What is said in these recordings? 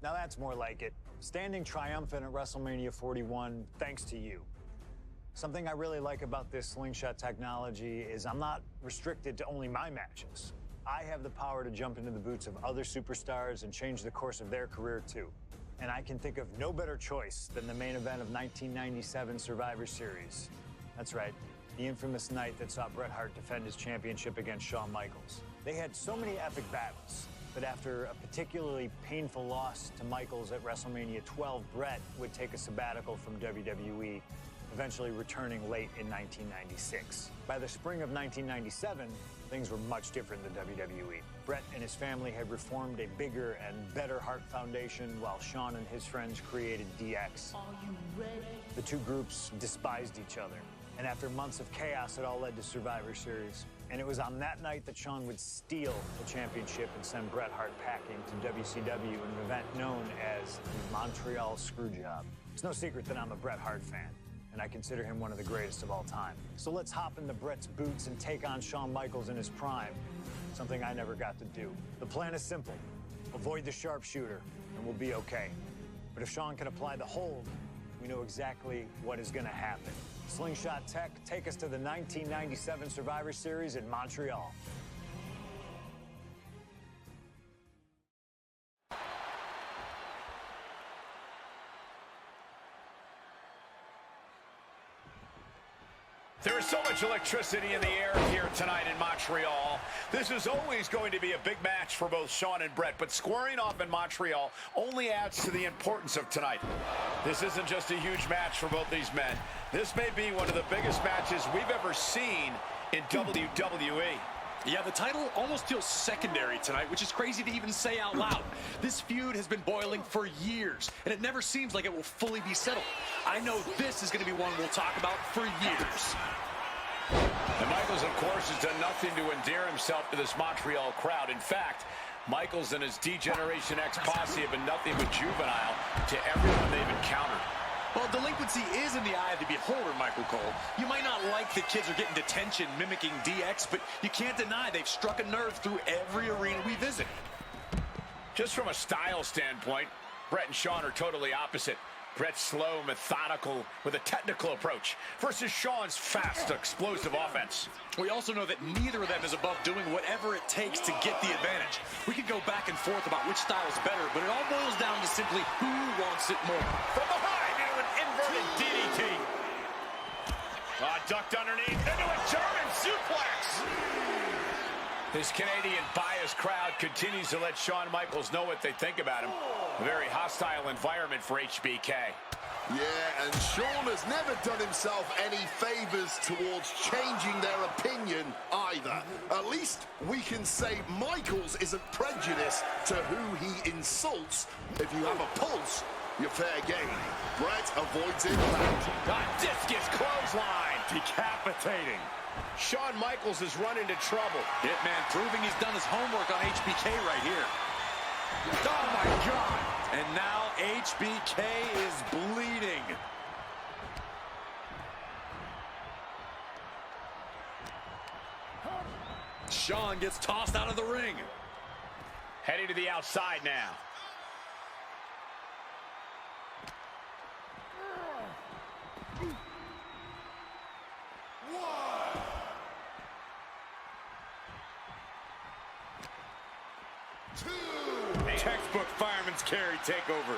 Now that's more like it. Standing triumphant at WrestleMania 41 thanks to you. Something I really like about this slingshot technology is I'm not restricted to only my matches. I have the power to jump into the boots of other superstars and change the course of their career too. And I can think of no better choice than the main event of 1997 Survivor Series. That's right, the infamous night that saw Bret Hart defend his championship against Shawn Michaels. They had so many epic battles, but after a particularly painful loss to Michaels at WrestleMania 12, Bret would take a sabbatical from WWE, eventually returning late in 1996. By the spring of 1997, things were much different than WWE. Bret and his family had reformed a bigger and better Hart Foundation, while Shawn and his friends created DX. Are you ready? The two groups despised each other, and after months of chaos, it all led to Survivor Series. And it was on that night that Shawn would steal the championship and send Bret Hart packing to WCW in an event known as the Montreal Screwjob. It's no secret that I'm a Bret Hart fan, and I consider him one of the greatest of all time. So let's hop into Bret's boots and take on Shawn Michaels in his prime, something I never got to do. The plan is simple. Avoid the sharpshooter, and we'll be okay. But if Shawn can apply the hold, we know exactly what is going to happen. Slingshot Tech, take us to the 1997 Survivor Series in Montreal. There is so much electricity in the air here tonight in Montreal. This is always going to be a big match for both Shawn and Bret, but squaring off in Montreal only adds to the importance of tonight. This isn't just a huge match for both these men. This may be one of the biggest matches we've ever seen in WWE. Yeah, the title almost feels secondary tonight, which is crazy to even say out loud. This feud has been boiling for years, and it never seems like it will fully be settled. I know this is going to be one we'll talk about for years. And Michaels, of course, has done nothing to endear himself to this Montreal crowd. In fact, Michaels and his D-Generation X posse have been nothing but juvenile to everyone they've encountered. Well, delinquency is in the eye of the beholder, Michael Cole. You might not like the kids are getting detention mimicking DX, but you can't deny they've struck a nerve through every arena we visit. Just from a style standpoint, Bret and Shawn are totally opposite. Bret's slow, methodical, with a technical approach, versus Shawn's fast, explosive offense. We also know that neither of them is above doing whatever it takes to get the advantage. We could go back and forth about which style is better, but it all boils down to simply who wants it more. From behind into an inverted DDT. Ducked underneath into a German suplex. This Canadian-biased crowd continues to let Shawn Michaels know what they think about him. A very hostile environment for HBK. Yeah, and Shawn has never done himself any favors towards changing their opinion either. At least we can say Michaels isn't prejudiced to who he insults. If you have a pulse, you're fair game. Bret avoids impact. Discus clothesline. Decapitating. Shawn Michaels has run into trouble. Hitman proving he's done his homework on HBK right here. Oh, my God. And now HBK is bleeding. Shawn gets tossed out of the ring. Heading to the outside now. Textbook fireman's carry takeover.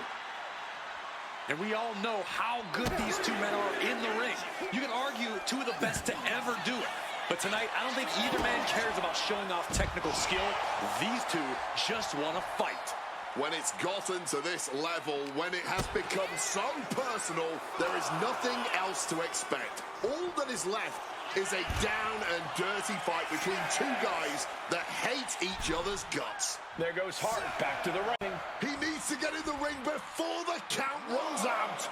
And we all know how good these two men are in the ring. You can argue two of the best to ever do it. But tonight, I don't think either man cares about showing off technical skill. These two just want to fight. When it's gotten to this level, when it has become so personal, there is nothing else to expect. All that is left is a down and dirty fight between two guys that hate each other's guts. There goes Hart back to the ring. He needs to get in the ring before the count runs out.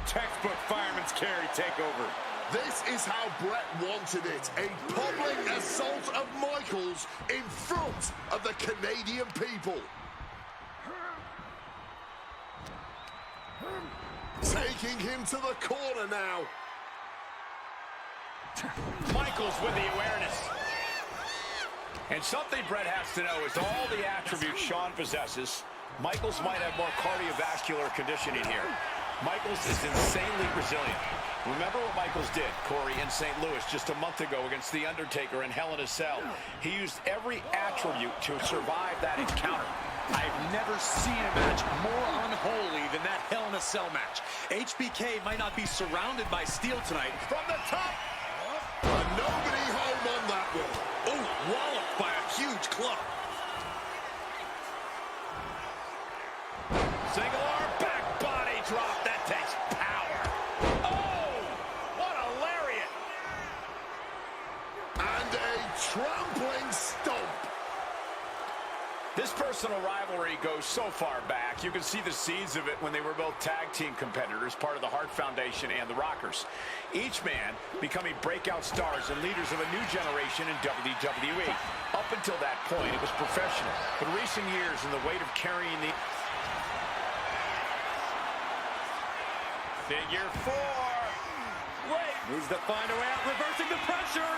Textbook fireman's carry takeover. This is how Bret wanted it. A public assault of Michaels in front of the Canadian people. Taking him to the corner now. Michaels with the awareness. And something Bret has to know is all the attributes Shawn possesses, Michaels might have more cardiovascular conditioning here. Michaels is insanely resilient. Remember what Michaels did, Corey, in St. Louis just a month ago against The Undertaker in Hell in a Cell. He used every attribute to survive that encounter. I've never seen a match more unholy than that Hell in a Cell match. HBK might not be surrounded by steel tonight. From the top. Nobody home on that one. Oh, walloped by a huge club. Single arm back body drop. That takes power. Oh, what a lariat. And a trampling stomp. This personal rivalry goes so far back. You can see the seeds of it when they were both tag team competitors, part of the Hart Foundation and the Rockers. Each man becoming breakout stars and leaders of a new generation in WWE. Up until that point, it was professional. But recent years and the weight of carrying the... Figure 4. Wait. Needs to find a way out, reversing the pressure.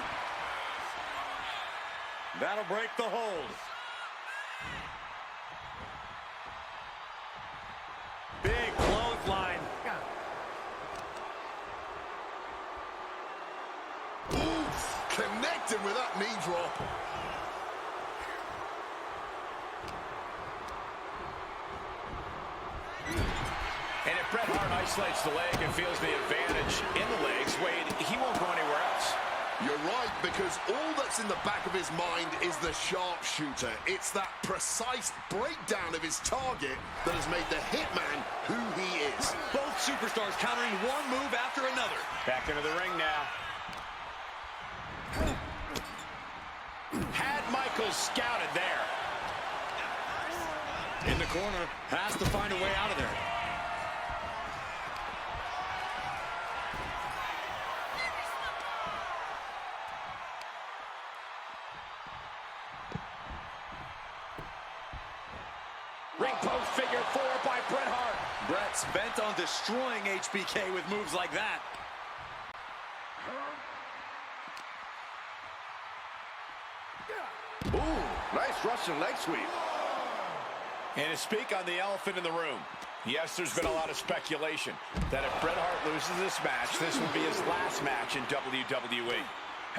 That'll break the hold. Big clothesline. Oof, connected with that knee drop. And if Bret Hart isolates the leg and feels the advantage in the legs, Wade, he won't go anywhere else. You're right, because all that's in the back of his mind is the sharpshooter. It's that precise breakdown of his target that has made the Hitman who he is. Both superstars countering one move after another. Back into the ring now. Had Michaels scouted there. In the corner, has to find a way out of there. Ring post figure 4 by Bret Hart. Bret's bent on destroying HBK with moves like that. Ooh, nice Russian leg sweep. And to speak on the elephant in the room, yes, there's been a lot of speculation that if Bret Hart loses this match, this will be his last match in WWE.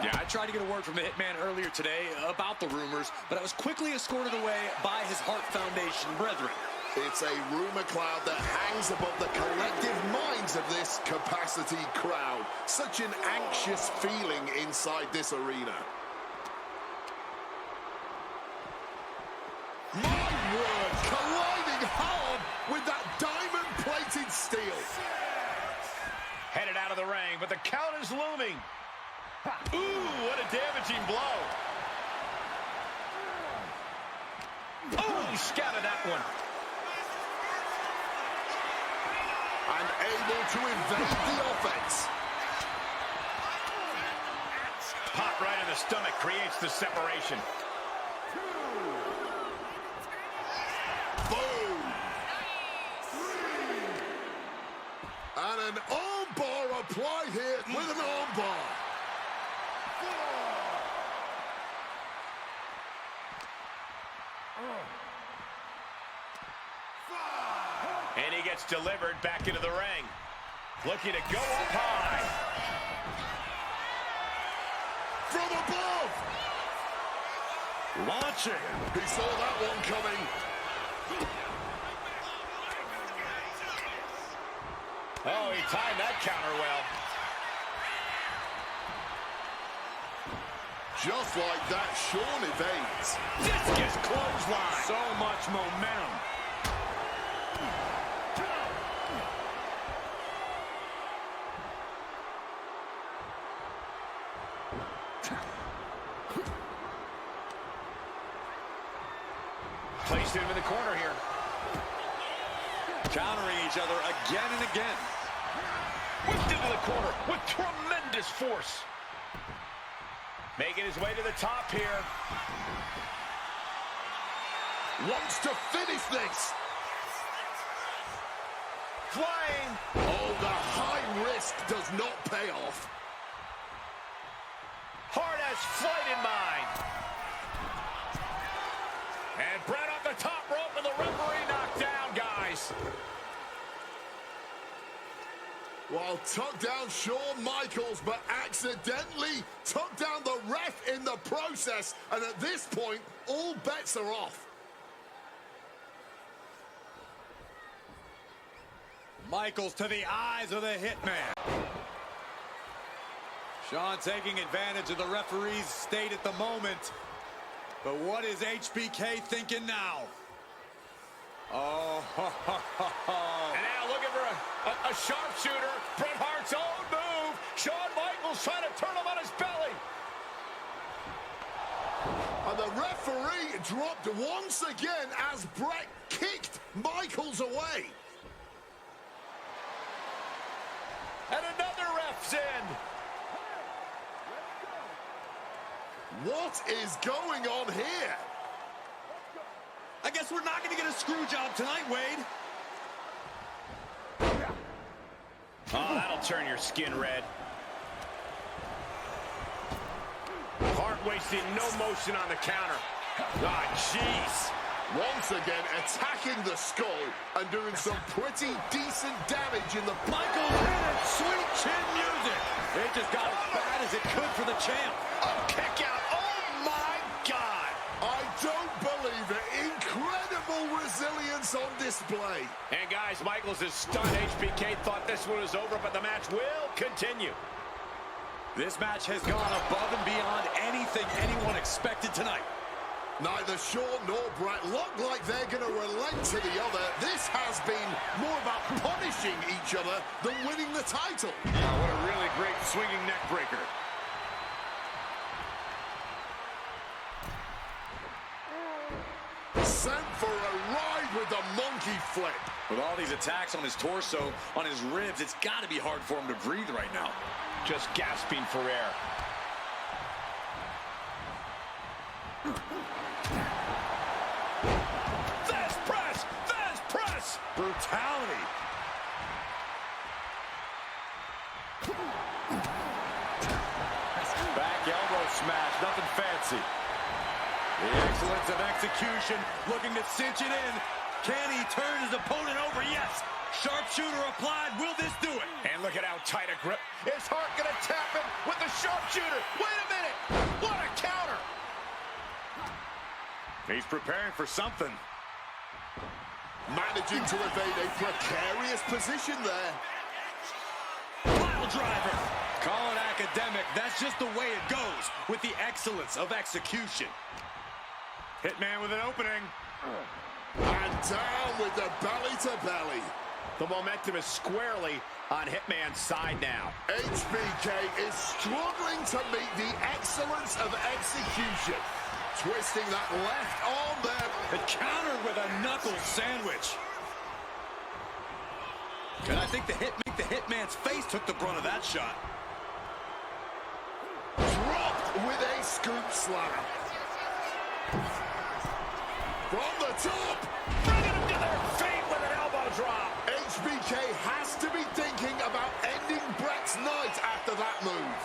Yeah, I tried to get a word from the Hitman earlier today about the rumors, but I was quickly escorted away by his Hart Foundation brethren. It's a rumor cloud that hangs above the collective minds of this capacity crowd. Such an anxious feeling inside this arena. My word, colliding hard with that diamond-plated steel. Headed out of the ring, but the count is looming. Ooh, what a damaging blow. Oh, he scouted that one. And able to invade the offense. Pop right in the stomach creates the separation. Boom. And an armbar applied here with an armbar. And he gets delivered back into the ring. Looking to go up high. From above. Launching. He saw that one coming. Oh, he timed that counter well. Just like that, Shawn evades. Discus clothesline. So much momentum. Placed him in the corner here. Countering each other again and again. Whipped into the corner with tremendous force. Making his way to the top here. Wants to finish this. Flying. Oh, the high risk does not pay off. flight in mind. And Brett off the top rope and the referee knocked down, guys. Well, took down Shawn Michaels, but accidentally took down the ref in the process. And at this point, all bets are off. Michaels to the eyes of the Hitman. Shawn taking advantage of the referee's state at the moment. But what is HBK thinking now? Oh, And now looking for a sharpshooter. Bret Hart's own move. Shawn Michaels trying to turn him on his belly. And the referee dropped once again as Bret kicked Michaels away. And another ref's in. What is going on here? I guess we're not going to get a screw job tonight, Wade. Oh, that'll turn your skin red. Hart wasting no motion on the counter. Ah, jeez. Once again, attacking the skull and doing some pretty decent damage in the... Michaels hit it. Sweet chin music. It just got as bad as it could for the champ. Oh, kick out. Oh, my God. I don't believe it. Incredible resilience on display. And guys, Michaels is stunned. HBK thought this one was over, but the match will continue. This match has gone above and beyond anything anyone expected tonight. Neither Shawn nor Bret look like they're going to relent to the other. This has been more about punishing each other than winning the title. Oh, what a really great swinging neck breaker. Sent for a ride with the monkey flip. With all these attacks on his torso, on his ribs, it's got to be hard for him to breathe right now. Just gasping for air. Fast press! Fast press! Brutality. Back elbow smash, nothing fancy. The excellence of execution, looking to cinch it in. Can he turn his opponent over? Yes. Sharpshooter applied. Will this do it? And look at how tight a grip. Is Hart going to tap him with the sharpshooter? Wait a minute! What a counter! He's preparing for something. Managing to evade a precarious position there. Pile driver. Call it academic. That's just the way it goes with the excellence of execution. Hitman with an opening. And down with the belly to belly. The momentum is squarely on Hitman's side now. HBK is struggling to meet the excellence of execution. Twisting that left arm there. And countered with a knuckle sandwich. And I think the Hitman's face took the brunt of that shot. Dropped with a scoop slam. From the top. Bringing him to their feet with an elbow drop. HBK has to be thinking about ending Bret's night after that move.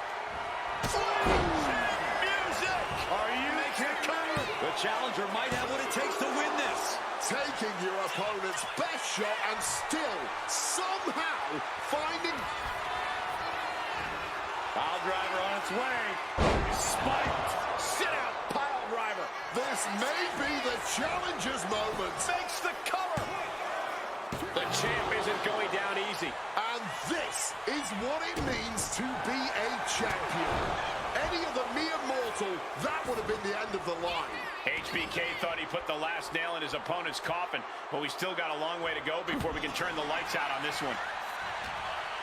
Music! Are you making a cover? The challenger might have what it takes to win this. Taking your opponent's best shot and still somehow finding... Pile driver on its way. Spiked. Sit out pile driver. This may be the challenger's moment. Makes the cover. The champ isn't going down easy. And this is what it means to be a champion. Any other mere mortal, that would have been the end of the line. HBK thought he put the last nail in his opponent's coffin, but we still got a long way to go before we can turn the lights out on this one.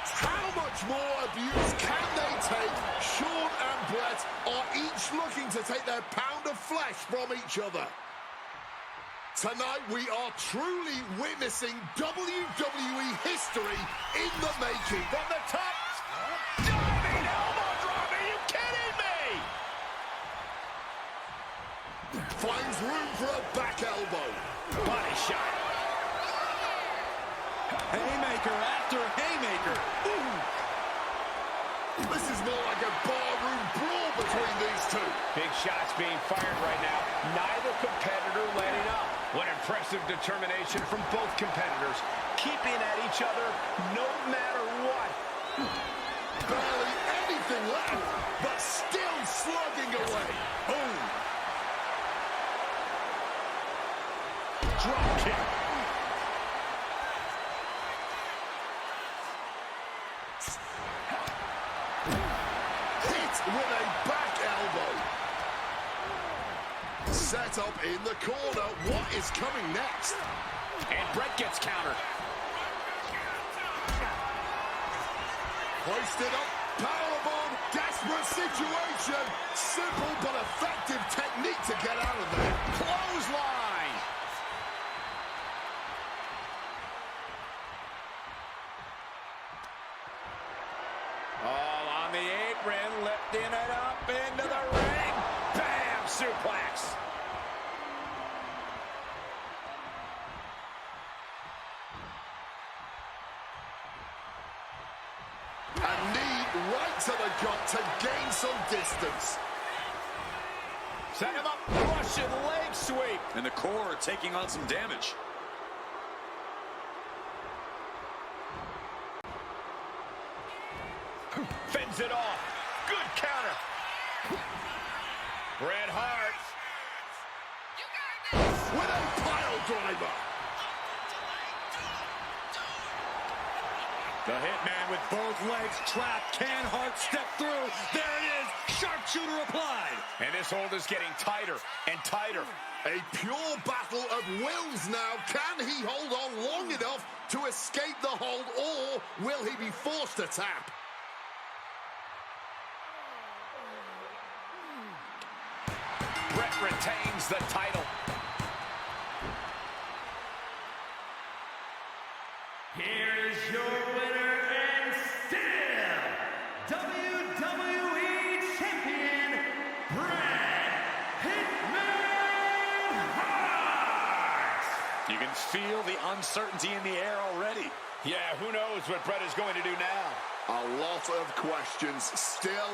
How much more abuse can they take? Shawn and Bret are each looking to take their pound of flesh from each other. Tonight we are truly witnessing WWE history in the making. From the top, diving elbow drop, are you kidding me? Finds room for a back elbow. Body shot. Haymaker after haymaker. Ooh. This is more like a barroom brawl between these two. Big shots being fired right now. Neither competitor letting up. What impressive determination from both competitors, keeping at each other no matter what. Barely anything left, but still slugging away. Boom. Drop kick. Hit with a back elbow. Set up in the corner. What is coming next? And Brett gets countered. Hoisted up, powerbomb, desperate situation. Simple but effective technique to get out of there. Clothesline. All on the apron, lifting it up into the ring. Bam! Suplex. A knee right to the gut to gain some distance. Set him up. Russian leg sweep. And the core taking on some damage. Fends it off. Good counter. Bret Hart. With a pile driver. The Hitman with both legs trapped. Can Hart step through? There it is. Sharpshooter applied. And this hold is getting tighter and tighter. A pure battle of wills now. Can he hold on long enough to escape the hold, or will he be forced to tap? Bret retains the title. Here is your winner and still WWE Champion, Bret Hitman Hart! You can feel the uncertainty in the air already. Yeah, who knows what Bret is going to do now? A lot of questions still.